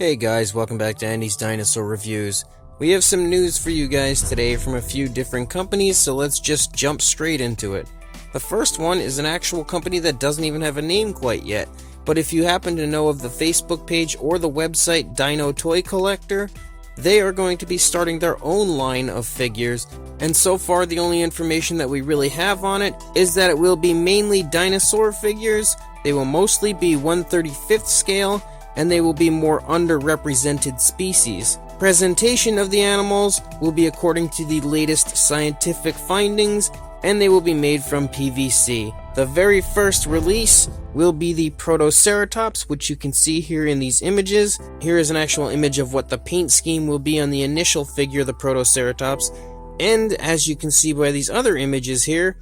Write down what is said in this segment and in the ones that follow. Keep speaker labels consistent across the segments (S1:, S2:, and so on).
S1: Hey guys, welcome back to Andy's Dinosaur Reviews. We have some news for you guys today from a few different companies, so let's just jump straight into it. The first one is an actual company that doesn't even have a name quite yet, but if you happen to know of the Facebook page or the website Dino Toy Collector, they are going to be starting their own line of figures, and so far the only information that we really have on it is that it will be mainly dinosaur figures. They will mostly be 1/35th scale, and they will be more underrepresented species. Presentation of the animals will be according to the latest scientific findings, and they will be made from PVC. The very first release will be the Protoceratops, which you can see here in these images. Here is an actual image of what the paint scheme will be on the initial figure, the Protoceratops, and as you can see by these other images here,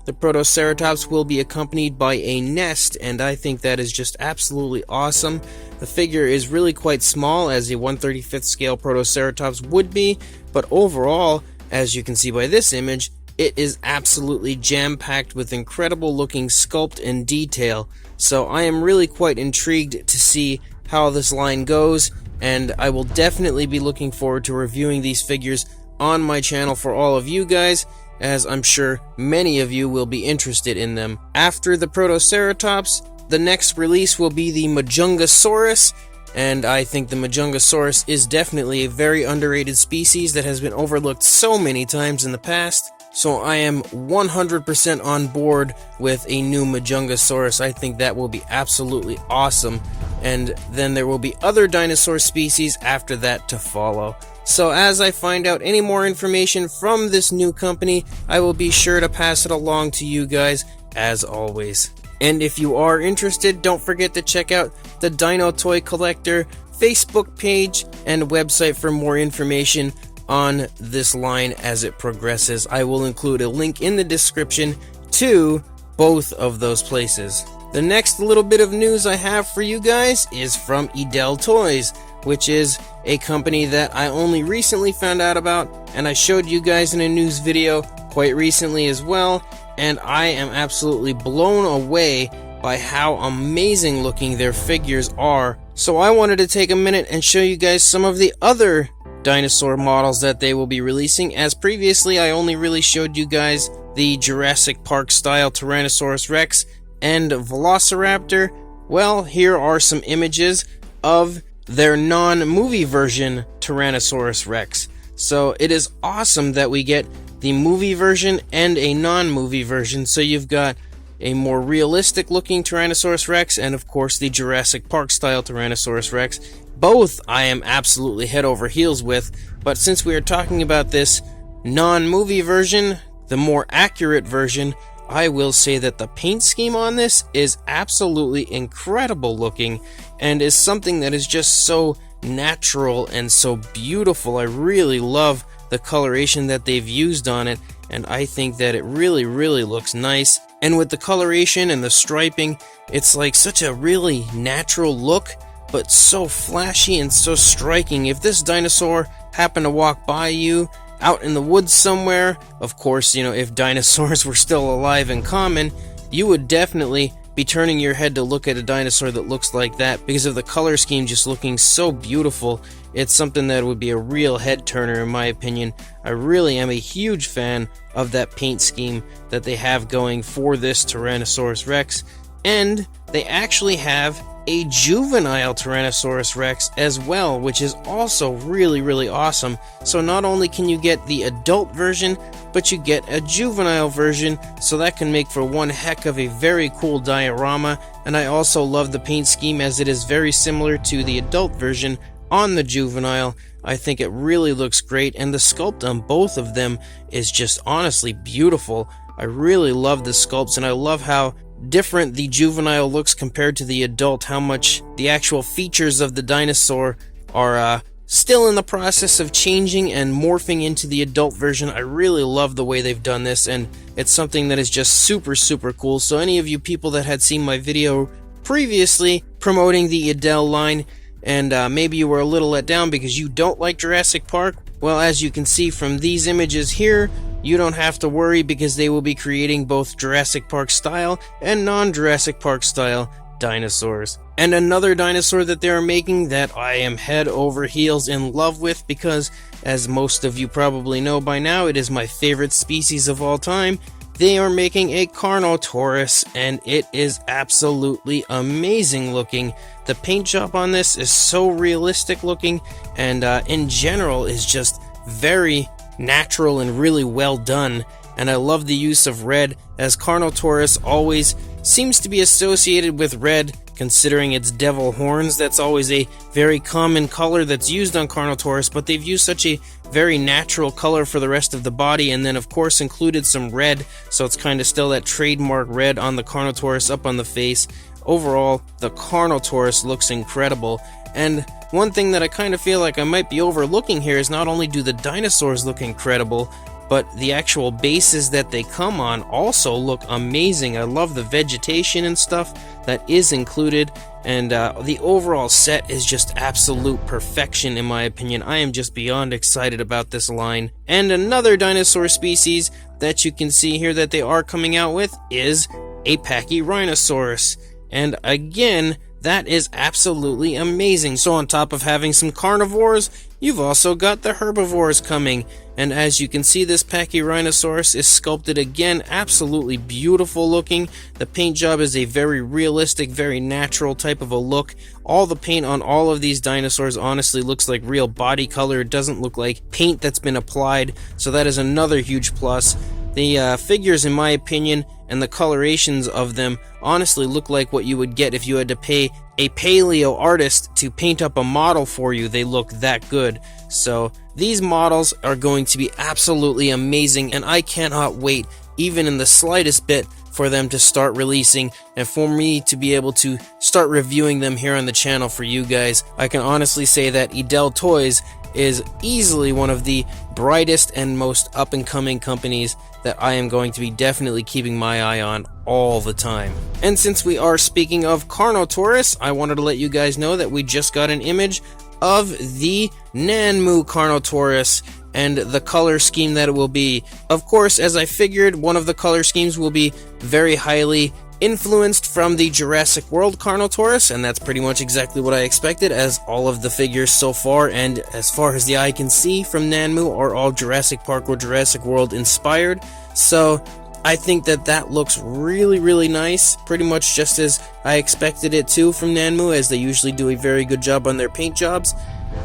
S1: the Protoceratops will be accompanied by a nest, and I think that is just absolutely awesome. The figure is really quite small, as a 1/35th scale Protoceratops would be, but overall, as you can see by this image, it is absolutely jam-packed with incredible looking sculpt and detail. So I am really quite intrigued to see how this line goes, and I will definitely be looking forward to reviewing these figures on my channel for all of you guys, as I'm sure many of you will be interested in them. After the Protoceratops, the next release will be the Majungasaurus, and I think the Majungasaurus is definitely a very underrated species that has been overlooked so many times in the past. So I am 100% on board with a new Majungasaurus. I think that will be absolutely awesome, and then there will be other dinosaur species after that to follow. So as I find out any more information from this new company, I will be sure to pass it along to you guys, as always. And if you are interested, don't forget to check out the Dino Toy Collector Facebook page and website for more information on this line as it progresses. I will include a link in the description to both of those places. The next little bit of news I have for you guys is from Edel Toys, which is a company that I only recently found out about, and I showed you guys in a news video quite recently as well, and I am absolutely blown away by how amazing looking their figures are. So I wanted to take a minute and show you guys some of the other dinosaur models that they will be releasing, as previously I only really showed you guys the Jurassic Park style Tyrannosaurus Rex and Velociraptor. Well, here are some images of their non-movie version Tyrannosaurus Rex. So it is awesome that we get the movie version and a non-movie version. So you've got a more realistic looking Tyrannosaurus Rex and of course the Jurassic Park style Tyrannosaurus Rex. Both I am absolutely head over heels with, but since we are talking about this non-movie version, the more accurate version, I will say that the paint scheme on this is absolutely incredible looking and is something that is just so natural and so beautiful. I really love the coloration that they've used on it, and I think that it really looks nice. And with the coloration and the striping, it's like such a really natural look, but so flashy and so striking. If this dinosaur happened to walk by you out in the woods somewhere, of course, you know, if dinosaurs were still alive and common, you would definitely be turning your head to look at a dinosaur that looks like that because of the color scheme just looking so beautiful. It's something that would be a real head turner in my opinion. I really am a huge fan of that paint scheme that they have going for this Tyrannosaurus Rex, and they actually have a juvenile Tyrannosaurus Rex as well, which is also really awesome. So not only can you get the adult version, but you get a juvenile version, so that can make for one heck of a very cool diorama. And I also love the paint scheme, as it is very similar to the adult version on the juvenile. I think it really looks great, and the sculpt on both of them is just honestly beautiful. I really love the sculpts, and I love how different the juvenile looks compared to the adult, how much the actual features of the dinosaur are still in the process of changing and morphing into the adult version. I really love the way they've done this, and it's something that is just super cool. So any of you people that had seen my video previously promoting the Adele line, and maybe you were a little let down because you don't like Jurassic Park, well, as you can see from these images here, you don't have to worry because they will be creating both Jurassic Park style and non-Jurassic Park style dinosaurs. And another dinosaur that they're making that I am head over heels in love with because, as most of you probably know by now, it is my favorite species of all time. They are making a Carnotaurus, and it is absolutely amazing looking. The paint job on this is so realistic looking, and in general is just very natural and really well done. And I love the use of red, as Carnotaurus always seems to be associated with red, considering its devil horns. That's always a very common color that's used on Carnotaurus, but they've used such a very natural color for the rest of the body, and then of course included some red, so it's kind of still that trademark red on the Carnotaurus up on the face. Overall, the Carnotaurus looks incredible, and one thing that I kind of feel like I might be overlooking here is not only do the dinosaurs look incredible, but the actual bases that they come on also look amazing. I love the vegetation and stuff that is included, and the overall set is just absolute perfection in my opinion. I am just beyond excited about this line. And another dinosaur species that you can see here that they are coming out with is a Pachyrhinosaurus. And again, that is absolutely amazing. So on top of having some carnivores, you've also got the herbivores coming. And as you can see, this Pachyrhinosaurus is sculpted again, absolutely beautiful looking. The paint job is a very realistic, very natural type of a look. All the paint on all of these dinosaurs honestly looks like real body color. It doesn't look like paint that's been applied, so that is another huge plus. The figures, in my opinion, and the colorations of them honestly look like what you would get if you had to pay a paleo artist to paint up a model for you. They look that good. So these models are going to be absolutely amazing, and I cannot wait, even in the slightest bit, for them to start releasing and for me to be able to start reviewing them here on the channel for you guys. I can honestly say that Edel Toys is easily one of the brightest and most up-and-coming companies that I am going to be definitely keeping my eye on all the time. And since we are speaking of Carnotaurus, I wanted to let you guys know that we just got an image of the Nanmu Carnotaurus and the color scheme that it will be. Of course, as I figured, one of the color schemes will be very highly influenced from the Jurassic World Carnotaurus, and that's pretty much exactly what I expected, as all of the figures so far, and as far as the eye can see from Nanmu, are all Jurassic Park or Jurassic World inspired. So I think that that looks really, really nice, pretty much just as I expected it to from Nanmu, as they usually do a very good job on their paint jobs.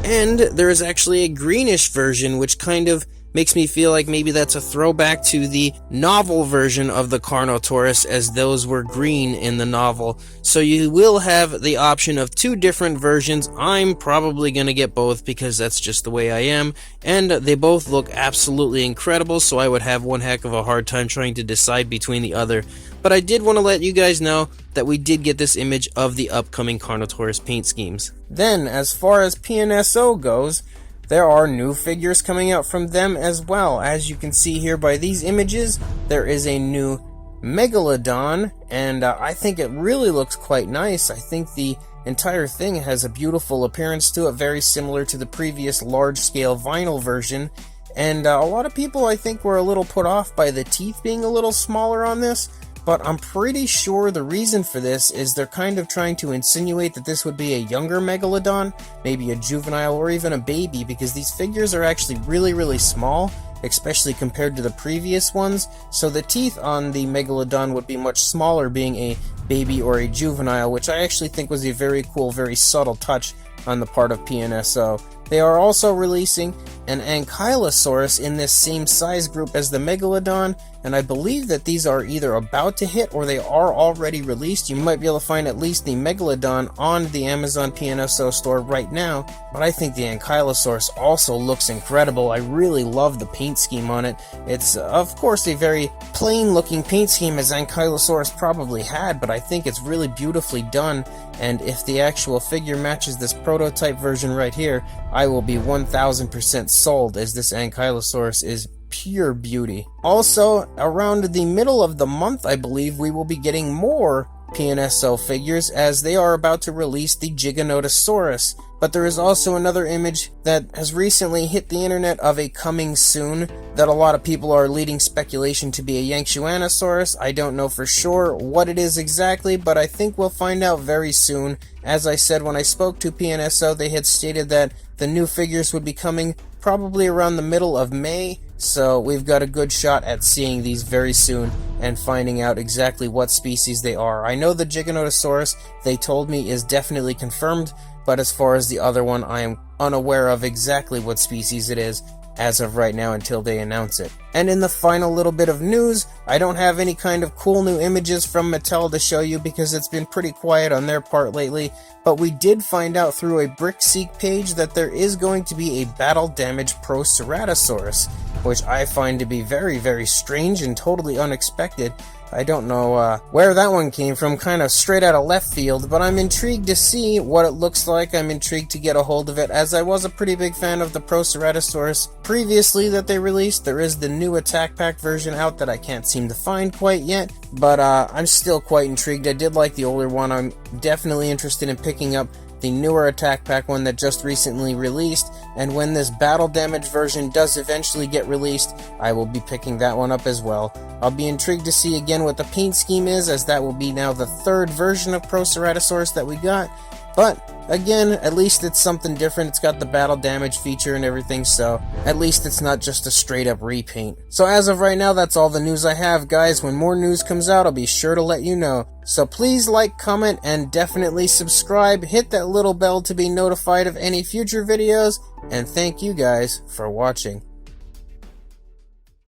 S1: And there is actually a greenish version, which kind of makes me feel like maybe that's a throwback to the novel version of the Carnotaurus, as those were green in the novel. So you will have the option of two different versions. I'm probably going to get both because that's just the way I am, and they both look absolutely incredible, so I would have one heck of a hard time trying to decide between the other. But I did want to let you guys know that we did get this image of the upcoming Carnotaurus paint schemes. Then, as far as PNSO goes, there are new figures coming out from them as well. As you can see here by these images, there is a new Megalodon, and I think it really looks quite nice. I think the entire thing has a beautiful appearance to it, very similar to the previous large-scale vinyl version. And a lot of people, I think, were a little put off by the teeth being a little smaller on this. But I'm pretty sure the reason for this is they're kind of trying to insinuate that this would be a younger Megalodon, maybe a juvenile or even a baby, because these figures are actually really, really small, especially compared to the previous ones. So the teeth on the Megalodon would be much smaller, being a baby or a juvenile, which I actually think was a very cool, very subtle touch on the part of PNSO. They are also releasing an Ankylosaurus in this same size group as the Megalodon, and I believe that these are either about to hit or they are already released. You might be able to find at least the Megalodon on the Amazon PNSO store right now, but I think the Ankylosaurus also looks incredible. I really love the paint scheme on it. It's, of course, a very plain-looking paint scheme as Ankylosaurus probably had, but I think it's really beautifully done, and if the actual figure matches this prototype version right here, I will be 1000% sold, as this Ankylosaurus is pure beauty. Also, around the middle of the month, I believe, we will be getting more PNSO figures, as they are about to release the Giganotosaurus. But there is also another image that has recently hit the internet of a coming soon that a lot of people are leading speculation to be a Yanksuanosaurus. I don't know for sure what it is exactly, but I think we'll find out very soon. As I said, when I spoke to PNSO, they had stated that the new figures would be coming probably around the middle of May, so we've got a good shot at seeing these very soon and finding out exactly what species they are. I know the Giganotosaurus, they told me, is definitely confirmed, but as far as the other one, I am unaware of exactly what species it is as of right now until they announce it. And in the final little bit of news, I don't have any kind of cool new images from Mattel to show you because it's been pretty quiet on their part lately, but we did find out through a brickseek page that there is going to be a Battle Damage Proceratosaurus, which I find to be very, very strange and totally unexpected. I don't know where that one came from, kind of straight out of left field, but I'm intrigued to see what it looks like. I'm intrigued to get a hold of it, as I was a pretty big fan of the Proceratosaurus previously that they released. There is the new Attack Pack version out that I can't seem to find quite yet, but I'm still quite intrigued. I did like the older one. I'm definitely interested in picking up the newer Attack Pack one that just recently released, and when this Battle Damage version does eventually get released, I will be picking that one up as well. I'll be intrigued to see again what the paint scheme is, as that will be now the third version of Proceratosaurus that we got, but again, at least it's something different. It's got the Battle Damage feature and everything, so at least it's not just a straight up repaint. So as of right now, that's all the news I have, guys. When more news comes out, I'll be sure to let you know. So please like, comment, and definitely subscribe. Hit that little bell to be notified of any future videos, and thank you guys for watching.